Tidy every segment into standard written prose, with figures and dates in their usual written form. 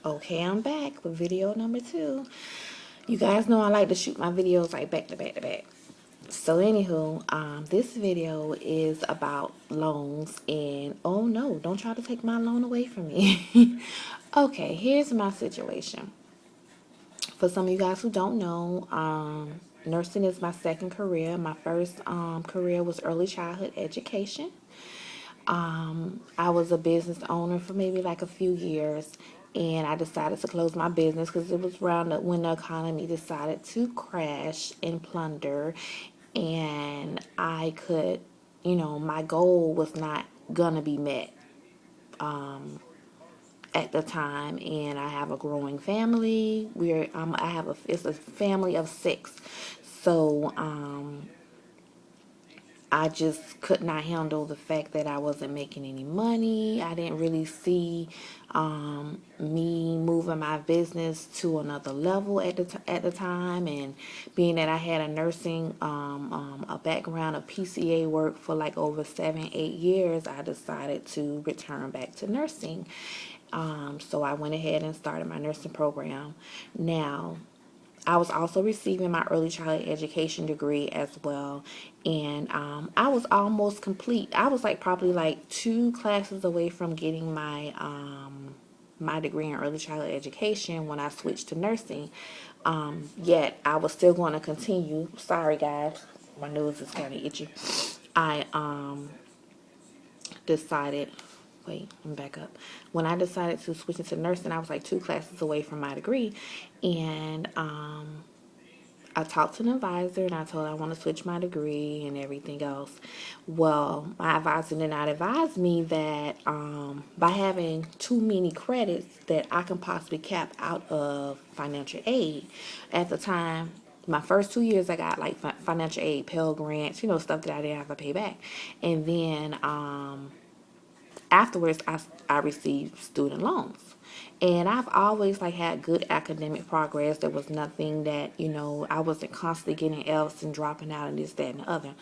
Okay, I'm back with video number 2. You guys know I like to shoot my videos like back to back to back. So anywho, this video is about loans, and oh no, don't try to take my loan away from me. Okay, here's my situation. For some of you guys who don't know, nursing is my second career. My first career was early childhood education. I was a business owner for maybe like a few years, and I decided to close my business because it was around when the economy decided to crash and plunder, and I could, my goal was not gonna be met at the time. And I have a growing family. It's a family of 6, so I just could not handle the fact that I wasn't making any money. I didn't really see me moving my business to another level at the time, and being that I had a nursing a background of PCA work for like over 7-8 years, I decided to return back to nursing. So I went ahead and started my nursing program. Now, I was also receiving my early childhood education degree as well, and I was almost complete. I was like probably like 2 classes away from getting my degree in early childhood education when I switched to nursing. Yet I was still going to continue. Sorry guys, my nose is kind of itchy. I decided, wait, let me back up. When I decided to switch into nursing, I was like 2 classes away from my degree, and I talked to an advisor and I told her I want to switch my degree and everything else. Well, my advisor did not advise me that by having too many credits that I can possibly cap out of financial aid. At the time, my first 2 years, I got like financial aid, Pell Grants, stuff that I didn't have to pay back. And then afterwards, I received student loans. And I've always like had good academic progress. There was nothing that, I wasn't constantly getting F's and dropping out and this, that, and the other.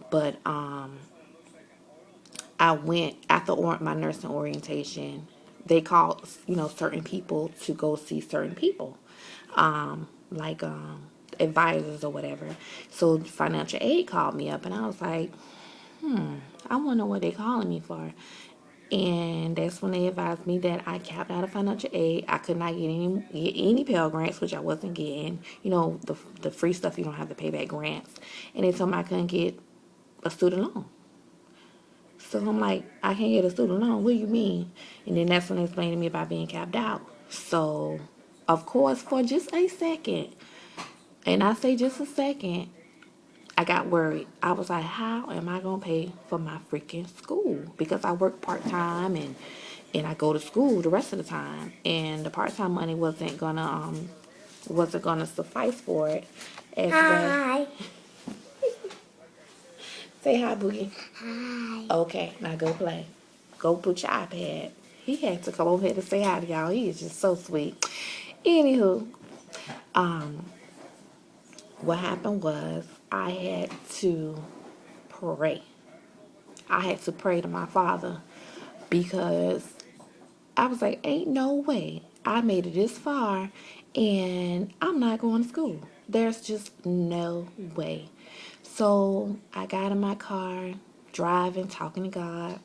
But I went after my nursing orientation. They called, certain people to go see certain people, like advisors or whatever. So financial aid called me up, and I was like, I want to know what they calling me for. And that's when they advised me that I capped out of financial aid. I could not get any Pell Grants, which I wasn't getting. The free stuff you don't have to pay back grants. And they told me I couldn't get a student loan. So I'm like, I can't get a student loan. What do you mean? And then that's when they explained to me about being capped out. So, of course, for just a second, and I say just a second, I got worried. I was like, how am I going to pay for my freaking school? Because I work part-time, and I go to school the rest of the time. And the part-time money wasn't gonna suffice for it. As hi. Say hi, Boogie. Hi. Okay, now go play. Go put your iPad. He had to come over here to say hi to y'all. He is just so sweet. Anywho, what happened was I had to pray. I had to pray to my father because I was like, ain't no way I made it this far and I'm not going to school. There's just no way. So I got in my car, driving, talking to God.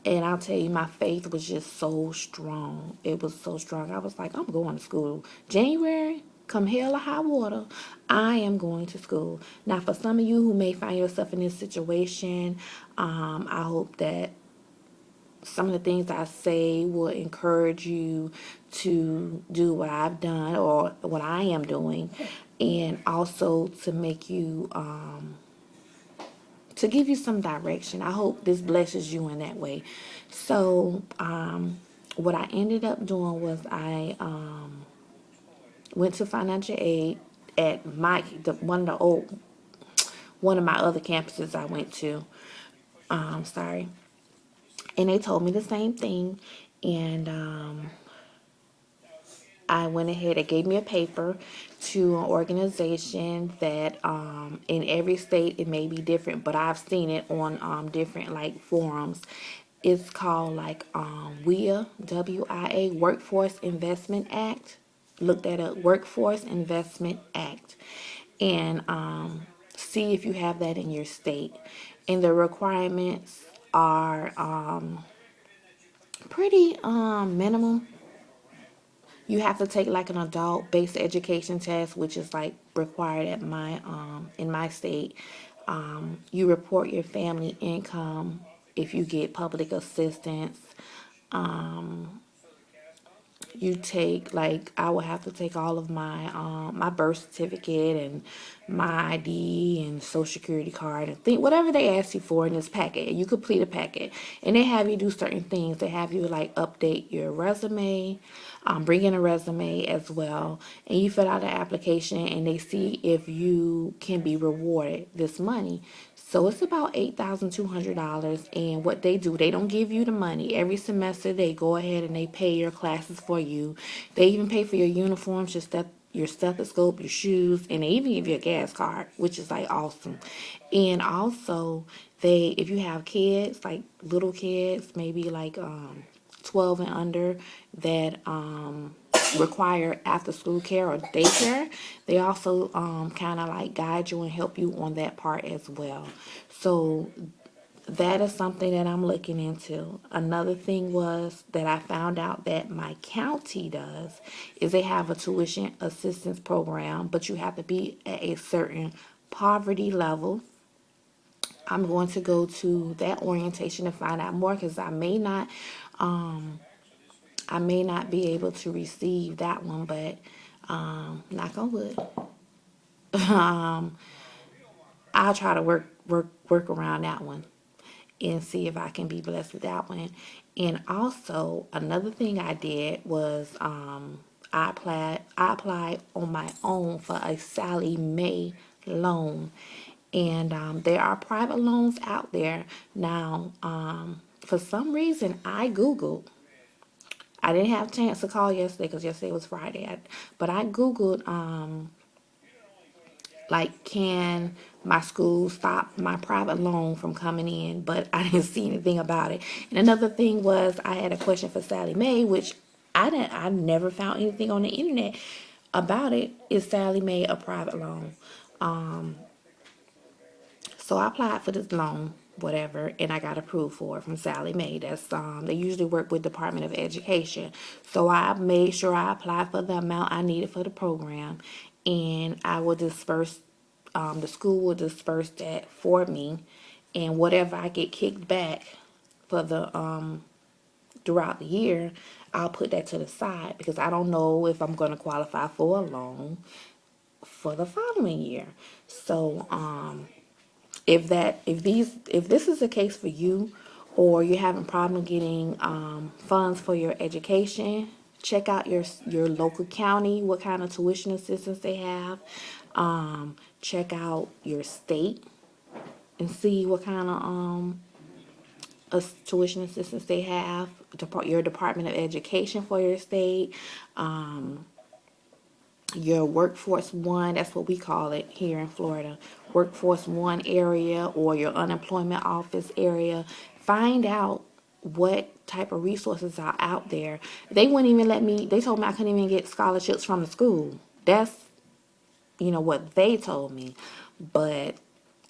And I'll tell you, my faith was just so strong. It was so strong. I was like, I'm going to school. January, come hell or high water, I am going to school. Now, for some of you who may find yourself in this situation, I hope that some of the things I say will encourage you to do what I've done or what I am doing, and also to make you, to give you some direction. I hope this blesses you in that way. So, what I ended up doing was I went to financial aid at one of my other campuses I went to. Sorry. And they told me the same thing. And I went ahead and gave me a paper to an organization that in every state it may be different, but I've seen it on different like forums. It's called like WIA, WIA, Workforce Investment Act. Look that up, Workforce Investment Act, and see if you have that in your state. And the requirements are pretty minimum. You have to take like an adult based education test, which is like required at my in my state. You report your family income if you get public assistance. You take like I will have to take all of my birth certificate and my ID and social security card and think whatever they ask you for in this packet. You complete a packet, and they have you do certain things. They have you like update your resume, bring in a resume as well, and you fill out an application, and they see if you can be rewarded this money. So it's about $8,200, and what they do, they don't give you the money. Every semester, they go ahead and they pay your classes for you. They even pay for your uniforms, your stethoscope, your shoes, and they even give you a gas card, which is like awesome. And also, if you have kids, like little kids, maybe like 12 and under, that require after school care or daycare, they also kind of like guide you and help you on that part as well. So that is something that I'm looking into. Another thing was that I found out that my county does is they have a tuition assistance program, but you have to be at a certain poverty level. I'm going to go to that orientation to find out more because I may not be able to receive that one, but knock on wood. I'll try to work around that one and see if I can be blessed with that one. And also another thing I did was I applied on my own for a Sally Mae loan. And there are private loans out there now. For some reason, I Googled. I didn't have a chance to call yesterday because yesterday was Friday. But I Googled, like, can my school stop my private loan from coming in? But I didn't see anything about it. And another thing was I had a question for Sally Mae, which I never found anything on the internet about it. Is Sally Mae a private loan? So I applied for this loan, whatever, and I got approved for it from Sally Mae. That's they usually work with Department of Education. So I made sure I applied for the amount I needed for the program, and I will disperse. The school will disperse that for me, and whatever I get kicked back for the throughout the year, I'll put that to the side because I don't know if I'm going to qualify for a loan for the following year. So if this is the case for you, or you're having problem getting funds for your education, check out your local county, what kind of tuition assistance they have. Check out your state and see what kind of tuition assistance they have. Your Department of Education for your state. Your Workforce One, that's what we call it here in Florida, Workforce One area, or your unemployment office area. Find out what type of resources are out there. They wouldn't even let me, they told me I couldn't even get scholarships from the school. That's, what they told me. But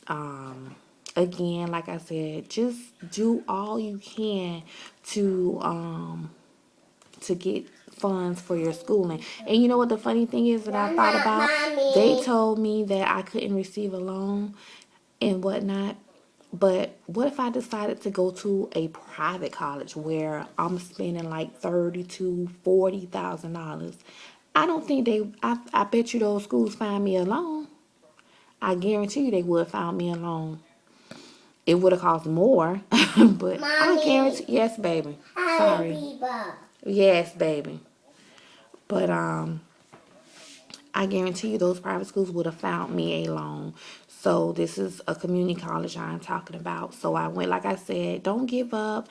again, like I said, just do all you can to get funds for your schooling. And you know what the funny thing is that I thought about? They told me that I couldn't receive a loan and whatnot. But what if I decided to go to a private college where I'm spending like $30,000 to $40,000? I don't think I bet you those schools find me a loan. I guarantee you they would have found me a loan. It would have cost more, but Mommy, I guarantee. Yes, baby. Sorry. Yes, baby. But I guarantee you those private schools would have found me a loan. So this is a community college I'm talking about. So I went, like I said, don't give up.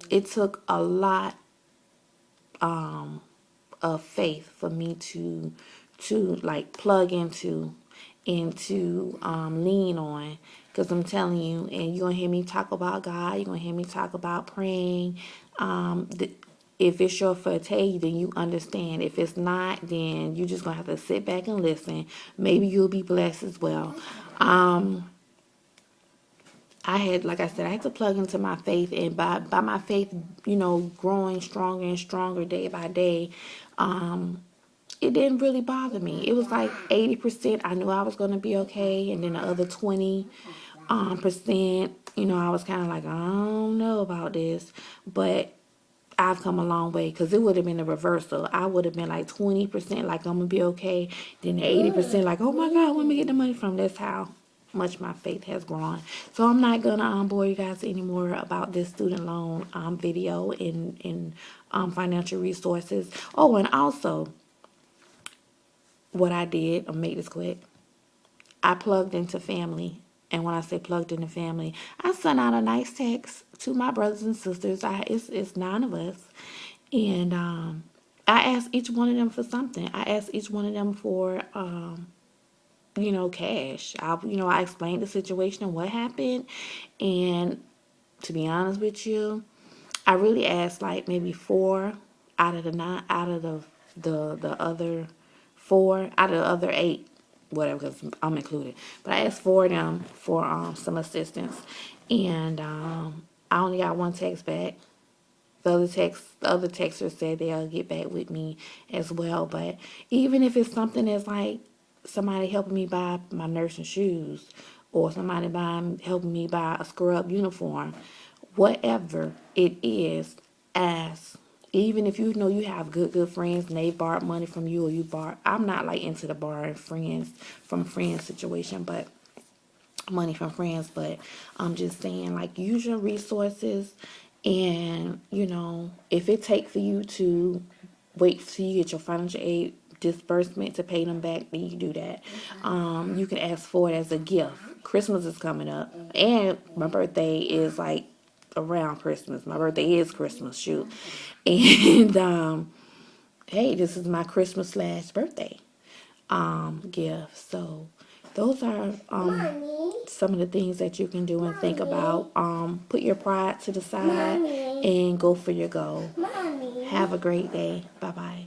It took a lot of faith for me to like plug into and to lean on. Because I'm telling you, and you're going to hear me talk about God, you're going to hear me talk about praying. If it's your forte, then you understand. If it's not, then you're just going to have to sit back and listen. Maybe you'll be blessed as well. I had, like I said, I had to plug into my faith, and by my faith, growing stronger and stronger day by day, it didn't really bother me. It was like 80%. I knew I was going to be okay, and then the other 20% I was kind of like, I don't know about this, but I've come a long way, because it would have been a reversal. I would have been like 20% like I'm gonna be okay, then the 80% like, oh my God, where am I get the money from? That's how much my faith has grown. So I'm not gonna bore you guys anymore about this student loan video and financial resources. Oh, and also what I did, I'll make this quick. I plugged into family. And when I say plugged into family, I sent out a nice text to my brothers and sisters. It's 9 of us. And I asked each one of them for something. I asked each one of them for, cash. I explained the situation and what happened. And to be honest with you, I really asked like maybe 4 out of the 9, out of the other 4, out of the other 8, whatever, because I'm included. But I asked 4 of them for some assistance, and I only got 1 text back. The other texter said they'll get back with me as well. But even if it's something that's like somebody helping me buy my nursing shoes, or somebody helping me buy a scrub uniform, whatever it is, ask. Even if you have good friends and they borrowed money from you, or you borrow. I'm not like into the borrowing friends situation, but money from friends. But I'm just saying, like, use your resources. And if it takes for you to wait till you get your financial aid disbursement to pay them back, then you can do that. You can ask for it as a gift. Christmas is coming up, and my birthday is like around Christmas. My birthday is Christmas, shoot. And hey, this is my Christmas / birthday gift. So those are some of the things that you can do and think about. Put your pride to the side and go for your goal. Have a great day. Bye bye.